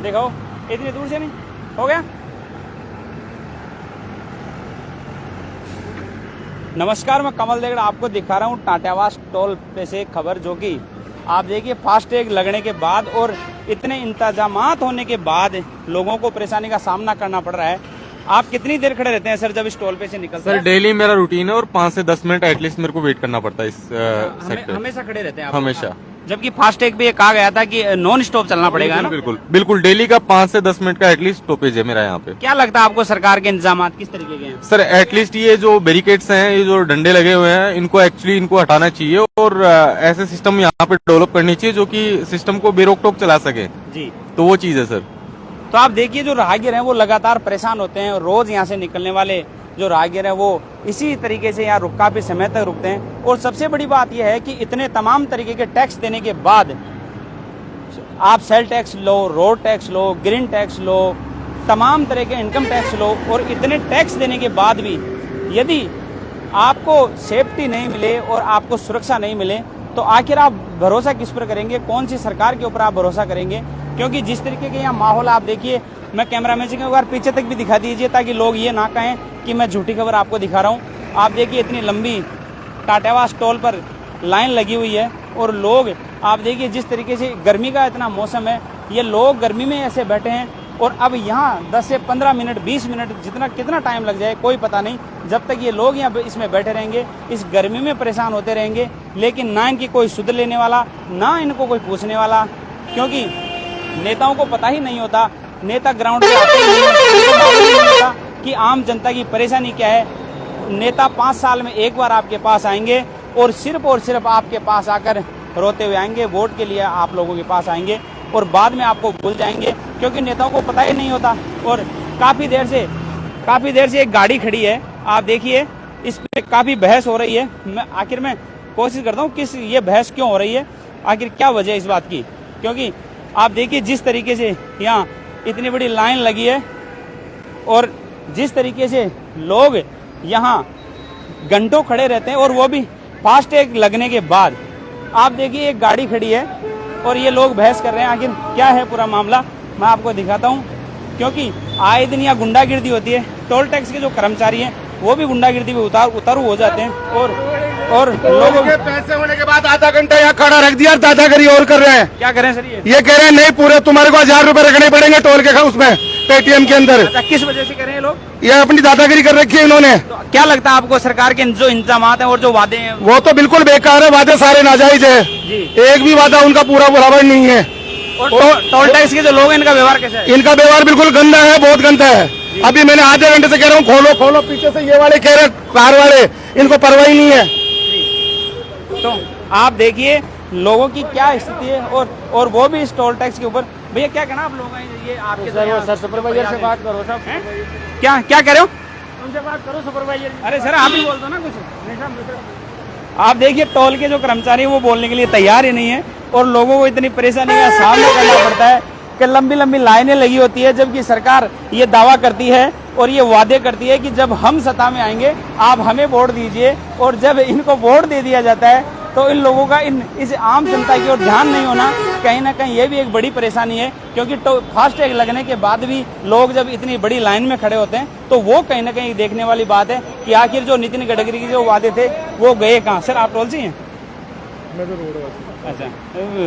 दिखाओ, इतनी दूर से नहीं हो गया। नमस्कार, मैं कमल देगड़ा आपको दिखा रहा हूँ टाटावास टोल पे से खबर, जो कि आप देखिए फास्टैग लगने के बाद और इतने इंतजामात होने के बाद लोगों को परेशानी का सामना करना पड़ रहा है। आप कितनी देर खड़े रहते हैं सर जब इस टोल पे से निकलते हैं? सर डेली मेरा रूटीन है और 5 से 10 मिनट एटलीस्ट मेरे को वेट करना पड़ता है इस सेट पे। हमेशा खड़े रहते हैं आप? हमेशा। जबकि फास्टैग पे ये कहा गया था कि नॉन स्टॉप चलना पड़ेगा, है ना? बिल्कुल बिल्कुल, डेली का 5 से 10 मिनट का एटलीस्ट स्टॉपेज है मेरा यहाँ पे। क्या लगता है आपको सरकार के इंतजाम किस तरीके के हैं? सर एटलीस्ट ये जो बैरिकेड्स हैं, ये जो डंडे लगे हुए हैं, इनको हटाना चाहिए और ऐसे सिस्टम यहाँ पे डेवलप करनी चाहिए जो कि सिस्टम को बेरोक टोक चला सके जी। तो वो चीज है सर। तो आप देखिए जो राहगीर हैं वो लगातार परेशान होते हैं, रोज यहाँ से निकलने वाले जो राहगीर हैं वो इसी तरीके से यहाँ काफी समय तक रुकते हैं। और सबसे बड़ी बात यह है कि इतने तमाम तरीके के टैक्स देने के बाद, आप सेल टैक्स लो, रोड टैक्स लो, ग्रीन टैक्स लो, तमाम तरह के इनकम टैक्स लो, और इतने टैक्स देने के बाद भी यदि आपको सेफ्टी नहीं मिले और आपको सुरक्षा नहीं मिले तो आखिर आप भरोसा किस पर करेंगे? कौन सी सरकार के ऊपर आप भरोसा करेंगे? क्योंकि जिस तरीके के यहाँ माहौल आप देखिए, मैं कैमरामैन से एक बार पीछे तक भी दिखा दीजिए ताकि लोग ये ना कहें कि मैं झूठी खबर आपको दिखा रहा हूँ। आप देखिए इतनी लंबी टाटावास टोल पर लाइन लगी हुई है और लोग आप देखिए जिस तरीके से, गर्मी का इतना मौसम है, ये लोग गर्मी में ऐसे बैठे हैं और अब यहाँ 10 से 15 मिनट 20 मिनट कितना टाइम लग जाए कोई पता नहीं, जब तक ये लोग यहाँ इसमें बैठे रहेंगे, इस गर्मी में परेशान होते रहेंगे। लेकिन ना इनकी कोई सुध लेने वाला, ना इनको कोई पूछने वाला, क्योंकि नेताओं को पता ही नहीं होता, नेता ग्राउंड पे आते ही नहीं होता कि आम जनता की परेशानी क्या है। नेता 5 साल में एक बार आपके पास आएंगे और सिर्फ आपके पास आकर रोते हुए आएंगे, वोट के लिए आप लोगों के पास आएंगे और बाद में आपको भूल जाएंगे, क्योंकि नेताओं को पता ही नहीं होता। और काफी देर से एक गाड़ी खड़ी है, आप देखिए इस पे काफी बहस हो रही है। मैं कोशिश करता हूँ किस ये बहस क्यों हो रही है, आखिर क्या वजह है इस बात की? क्योंकि आप देखिए जिस तरीके से यहाँ इतनी बड़ी लाइन लगी है और जिस तरीके से लोग यहाँ घंटों खड़े रहते हैं, और वो भी फास्टैग लगने के बाद। आप देखिए एक गाड़ी खड़ी है और ये लोग बहस कर रहे हैं, आखिर क्या है पूरा मामला मैं आपको दिखाता हूँ। क्योंकि आए दिन यहाँ गुंडागिर्दी होती है, टोल टैक्स के जो कर्मचारी हैं वो भी गुंडागिर्दी में उतारू हो जाते हैं और लोगों के पैसे होने के बाद आधा घंटा यहाँ खड़ा रख दिया, दादागिरी और कर रहे हैं। क्या करें सर? ये कह रहे हैं नहीं पूरे तुम्हारे को 1000 रुपए रखने पड़ेंगे टोल के उसमें पेटीएम के अंदर। अच्छा, किस वजह से कह रहे हैं लोग? ये अपनी दादागिरी कर रखी है इन्होंने। तो क्या लगता है आपको सरकार के जो इंतजाम हैं और जो वादे हैं? वो तो बिल्कुल बेकार है, वादे सारे नाजायज है, एक भी वादा उनका पूरा बराबर नहीं है। और टोल टैक्स के जो लोग हैं इनका व्यवहार कैसा है? इनका व्यवहार बिल्कुल गंदा है, बहुत गंदा है। अभी मैंने आधे घंटे से कह रहा हूँ खोलो, पीछे से ये वाले कह रहे कार वाले, इनको परवाह ही नहीं है। तो आप देखिए लोगों की क्या स्थिति है और वो भी इस टोल टैक्स के ऊपर। भैया क्या कहना आप लोगों का? ये आपके सर सुपरवाइजर से बात करो सर। क्या कह रहे हो? उनसे बात करो सुपरवाइजर। अरे सर आप ही बोल दो ना कुछ। आप देखिए टोल के जो कर्मचारी वो बोलने के लिए तैयार ही नहीं है और लोगों को इतनी परेशानी का सामना करना पड़ता है कि लंबी लाइनें लगी होती है, जबकि सरकार ये दावा करती है और ये वादे करती है कि जब हम सत्ता में आएंगे आप हमें वोट दीजिए, और जब इनको वोट दे दिया जाता है तो इन लोगों का इस आम जनता की ओर ध्यान नहीं होना कहीं ना कहीं ये भी एक बड़ी परेशानी है। क्योंकि फास्टैग लगने के बाद भी लोग जब इतनी बड़ी लाइन में खड़े होते हैं तो वो कहीं ना कहीं देखने वाली बात है कि आखिर जो नितिन गडकरी के जो वादे थे वो गए कहाँ? सर आप टोल से हैं? मैं तो रोड। अच्छा,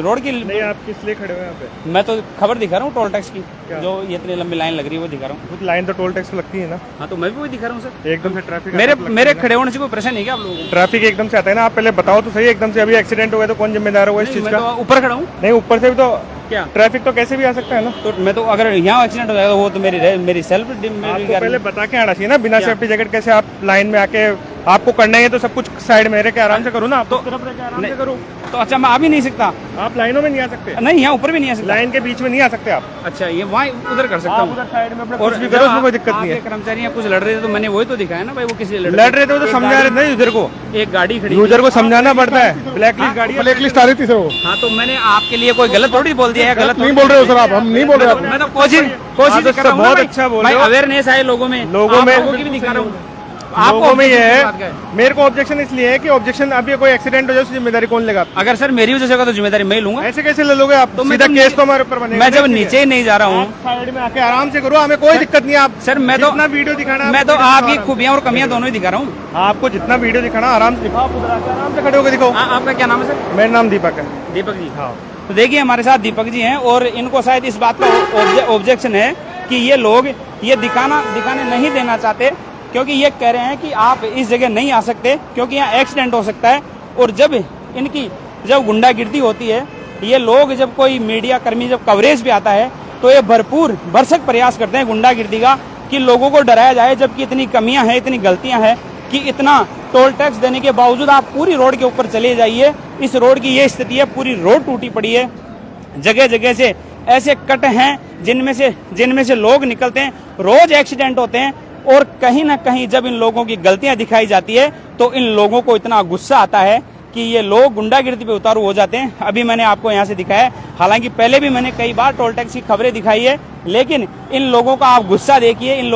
रोड की नहीं, आप किस लिए खड़े हुए हैं यहाँ पे? मैं तो खबर दिखा रहा हूँ टोल टैक्स की, जो ये इतनी लंबी लाइन लग रही है वो दिखा रहा हूँ। कुछ लाइन तो टोल टैक्स लगती है ना। हाँ तो मैं भी वही दिखा रहा हूँ सर। एकदम से ट्रैफिक मेरे खड़े होने से कोई परेशानी है क्या आप लोगों को? ट्रैफिक एकदम से आता है ना, आप पहले बताओ तो सही। एकदम से अभी एक्सीडेंट हो गया तो कौन जिम्मेदार होगा इस चीज मैं का? तो ऊपर खड़ा हूँ। नहीं, ऊपर से भी तो क्या ट्रैफिक तो कैसे भी आ सकता है ना। तो मैं तो अगर यहाँ एक्सीडेंट हो जाएगा वो तो मेरी सेल्फ आपको पहले बता के आना चाहिए ना, बिना सेफ्टी जैकेट कैसे आप लाइन में आके आपको करना है तो सब कुछ साइड में रह के आराम से करो ना। तो आराम से करो। तो अच्छा मैं आ भी नहीं सकता? आप लाइनों में नहीं आ सकते? नहीं, यहाँ ऊपर भी नहीं आ सकता। लाइन के बीच में नहीं आ सकते आप। अच्छा, ये वहाँ उधर कर सकता हूँ, उधर साइड में अपना और कुछ भी करो, उसमें कोई दिक्कत नहीं है। कर्मचारी कुछ लड़ रहे थे तो मैंने वही तो दिखाया ना भाई, वो किसी लड़ रहे थे तो समझा रहे थे यूजर को। एक गाड़ी खड़ी, यूजर को समझाना पड़ता है। ब्लैक लिस्ट गाड़ी, ब्लैक लिस्ट आ रही थी सर वो। हाँ तो मैंने आपके लिए कोई गलत थोड़ी बोल दिया है? गलत नहीं बोल रहे हो सर आप, हम नहीं बोल रहे। मैं तो कोशिश कर रहा हूँ, बहुत अच्छा बोल रहे हो। अवेयरनेस आए लोगों में की भी दिखा रहा हूँ। आपको लोगों में ये objection किस बात का है, मेरे को ऑब्जेक्शन इसलिए है कि ऑब्जेक्शन अभी कोई एक्सीडेंट हो जाए उसकी जिम्मेदारी कौन लेगा? अगर सर मेरी वजह से होगा तो जिम्मेदारी मैं ही लूंगा। ऐसे कैसे ले लोगे आप? तो मैं सीधा तो केस तो हमारे ऊपर बनेगा। मैं जब नहीं, नीचे ही नहीं जा रहा हूँ साइड में आके आराम से करो, हमें कोई दिक्कत नहीं है। आप सर, मैं तो जितना वीडियो दिखाना मैं तो आपकी खूबियां और कमियां दोनों ही दिखा रहा हूँ। आपको जितना वीडियो दिखाना आराम से दिखाओ, आप उधर आके आराम से खड़े होकर दिखाओ। आपका क्या नाम है सर? मेरा नाम दीपक है। दीपक जी। हाँ, तो देखिए हमारे साथ दीपक जी हैं और इनको शायद इस बात का ऑब्जेक्शन है कि ये लोग ये दिखाने नहीं देना चाहते, क्योंकि ये कह रहे हैं कि आप इस जगह नहीं आ सकते क्योंकि यहाँ एक्सीडेंट हो सकता है। और जब गुंडागिर्दी होती है, ये लोग जब कोई मीडिया कर्मी जब कवरेज पे आता है तो ये भरपूर भरसक प्रयास करते हैं गुंडागिर्दी का कि लोगों को डराया जाए, जबकि इतनी कमियां हैं, इतनी गलतियां हैं कि इतना टोल टैक्स देने के बावजूद आप पूरी रोड के ऊपर चले जाइए, इस रोड की ये स्थिति है, पूरी रोड टूटी पड़ी है। जगह जगह से ऐसे कट हैं जिनमें से लोग निकलते हैं, रोज एक्सीडेंट होते हैं। और कहीं ना कहीं जब इन लोगों की गलतियां दिखाई जाती है तो इन लोगों को इतना गुस्सा आता है कि ये लोग गुंडागिर्दी पे उतारू हो जाते हैं। अभी मैंने आपको यहाँ से दिखाया, हालांकि पहले भी मैंने कई बार टोल टैक्स की खबरें दिखाई है, लेकिन इन लोगों का आप गुस्सा देखिए, इन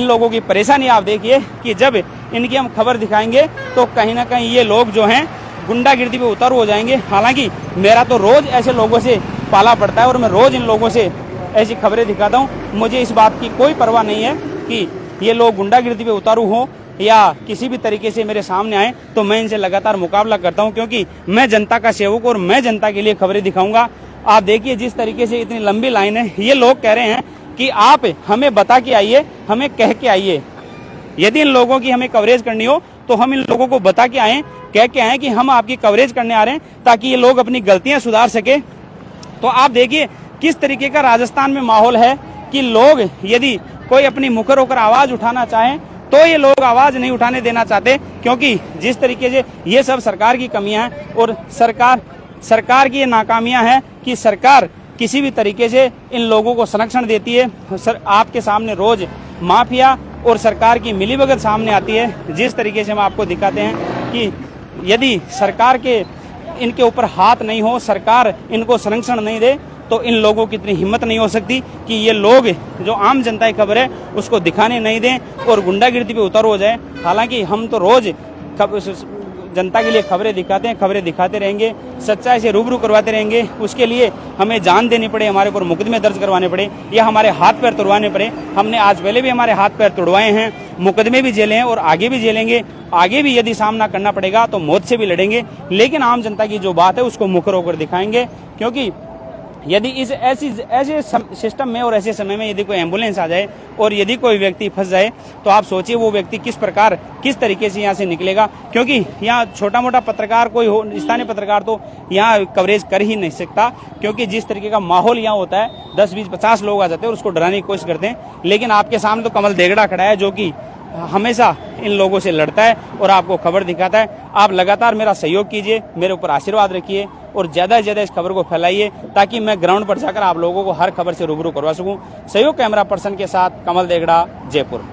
लोगों की परेशानी आप देखिए कि जब इनकी हम खबर दिखाएंगे तो कहीं ना कहीं ये लोग जो हैं गुंडागिर्दी पे उतारू हो जाएंगे। हालांकि मेरा तो रोज ऐसे लोगों से पाला पड़ता है और मैं रोज इन लोगों से ऐसी खबरें दिखाता हूँ। मुझे इस बात की कोई परवाह नहीं है कि ये लोग गुंडागिर्दी पे उतारू हो या किसी भी तरीके से मेरे सामने आए, तो मैं इनसे लगातार मुकाबला करता हूं, क्योंकि मैं जनता का सेवक और मैं जनता के लिए खबरें दिखाऊंगा। आप देखिए जिस तरीके से इतनी लंबी लाइन है, ये लोग कह रहे हैं कि आप हमें बता के आइए, हमें कह के आइए। यदि इन लोगों की हमें कवरेज करनी हो तो हम इन लोगों को बता के आए, कह के आए कि हम आपकी कवरेज करने आ रहे हैं, ताकि ये लोग अपनी गलतियां सुधार सके। तो आप देखिए किस तरीके का राजस्थान में माहौल है कि लोग यदि कोई अपनी मुखर होकर आवाज उठाना चाहे तो ये लोग आवाज नहीं उठाने देना चाहते, क्योंकि जिस तरीके से ये सब सरकार की कमियां हैं और सरकार की ये नाकामियां हैं कि सरकार किसी भी तरीके से इन लोगों को संरक्षण देती है। आपके सामने रोज माफिया और सरकार की मिलीभगत सामने आती है। जिस तरीके से हम आपको दिखाते हैं कि यदि सरकार के इनके ऊपर हाथ नहीं हो, सरकार इनको संरक्षण नहीं दे, तो इन लोगों की इतनी हिम्मत नहीं हो सकती कि ये लोग जो आम जनता की खबर है उसको दिखाने नहीं दें और गुंडागिर्दी पे उतर हो जाए। हालांकि हम तो रोज जनता के लिए खबरें दिखाते हैं, खबरें दिखाते रहेंगे, सच्चाई से रूबरू करवाते रहेंगे। उसके लिए हमें जान देनी पड़े, हमारे ऊपर मुकदमे दर्ज करवाने पड़े या हमारे हाथ पैर तोड़वाने पड़े। हमने आज पहले भी हमारे हाथ पैर तोड़वाए हैं, मुकदमे भी झेले हैं और आगे भी झेलेंगे। आगे भी यदि सामना करना पड़ेगा तो मौत से भी लड़ेंगे, लेकिन आम जनता की जो बात है उसको मुखर होकर दिखाएंगे। क्योंकि यदि इस ऐसे सिस्टम में और ऐसे समय में यदि कोई एम्बुलेंस आ जाए और यदि कोई व्यक्ति फंस जाए, तो आप सोचिए वो व्यक्ति किस तरीके से यहाँ से निकलेगा। क्योंकि यहाँ छोटा मोटा पत्रकार कोई हो, स्थानीय पत्रकार तो यहाँ कवरेज कर ही नहीं सकता, क्योंकि जिस तरीके का माहौल यहाँ होता है 10, 20, 50 लोग आ जाते हैं और उसको डराने की कोशिश करते हैं। लेकिन आपके सामने तो कमल देगड़ा खड़ा है जो कि हमेशा इन लोगों से लड़ता है और आपको खबर दिखाता है। आप लगातार मेरा सहयोग कीजिए, मेरे ऊपर आशीर्वाद रखिए और ज्यादा से ज्यादा इस खबर को फैलाइए, ताकि मैं ग्राउंड पर जाकर आप लोगों को हर खबर से रूबरू करवा सकूं। सहयोग कैमरा पर्सन के साथ कमल देगड़ा, जयपुर।